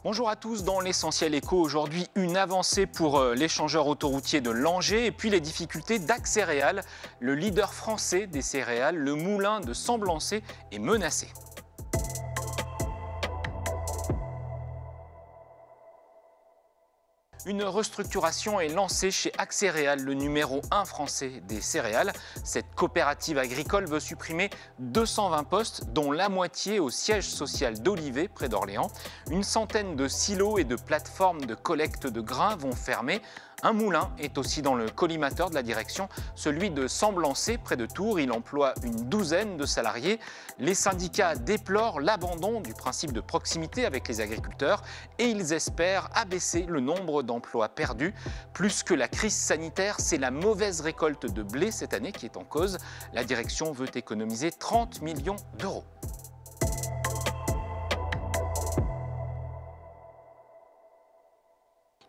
Bonjour à tous, dans l'Essentiel Éco, aujourd'hui une avancée pour l'échangeur autoroutier de Langeais et puis les difficultés d'Accéréal. Le leader français des céréales, le moulin de Semblançay, est menacé. Une restructuration est lancée chez Accéréal, le numéro 1 français des céréales. Cette coopérative agricole veut supprimer 220 postes, dont la moitié au siège social d'Olivet, près d'Orléans. Une centaine de silos et de plateformes de collecte de grains vont fermer. Un moulin est aussi dans le collimateur de la direction, celui de Semblançay, près de Tours. Il emploie une douzaine de salariés. Les syndicats déplorent l'abandon du principe de proximité avec les agriculteurs et ils espèrent abaisser le nombre d'emplois perdus. Plus que la crise sanitaire, c'est la mauvaise récolte de blé cette année qui est en cause. La direction veut économiser 30 millions d'euros.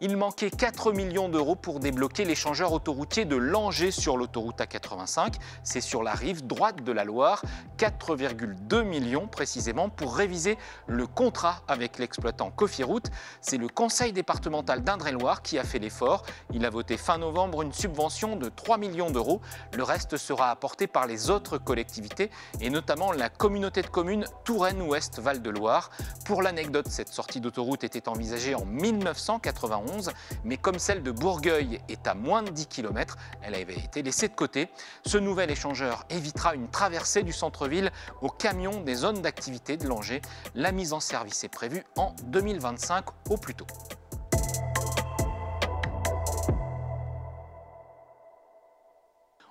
Il manquait 4 millions d'euros pour débloquer l'échangeur autoroutier de Langeais sur l'autoroute A85. C'est sur la rive droite de la Loire. 4,2 millions précisément pour réviser le contrat avec l'exploitant Cofiroute. C'est le conseil départemental d'Indre-et-Loire qui a fait l'effort. Il a voté fin novembre une subvention de 3 millions d'euros. Le reste sera apporté par les autres collectivités et notamment la communauté de communes Touraine-Ouest Val-de-Loire. Pour l'anecdote, cette sortie d'autoroute était envisagée en 1991. Mais comme celle de Bourgueil est à moins de 10 km, elle avait été laissée de côté. Ce nouvel échangeur évitera une traversée du centre-ville aux camions des zones d'activité de Langeais. La mise en service est prévue en 2025 au plus tôt.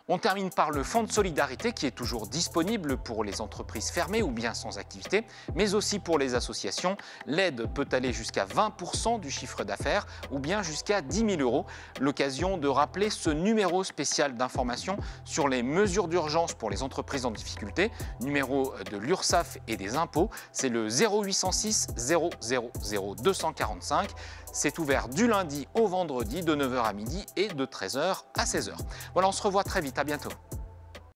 On termine par le fonds de solidarité qui est toujours disponible pour les entreprises fermées ou bien sans activité, mais aussi pour les associations. L'aide peut aller jusqu'à 20% du chiffre d'affaires ou bien jusqu'à 10 000 euros. L'occasion de rappeler ce numéro spécial d'information sur les mesures d'urgence pour les entreprises en difficulté, numéro de l'URSSAF et des impôts, c'est le 0806 000 245. C'est ouvert du lundi au vendredi de 9h à midi et de 13h à 16h. Voilà, on se revoit très vite, à bientôt.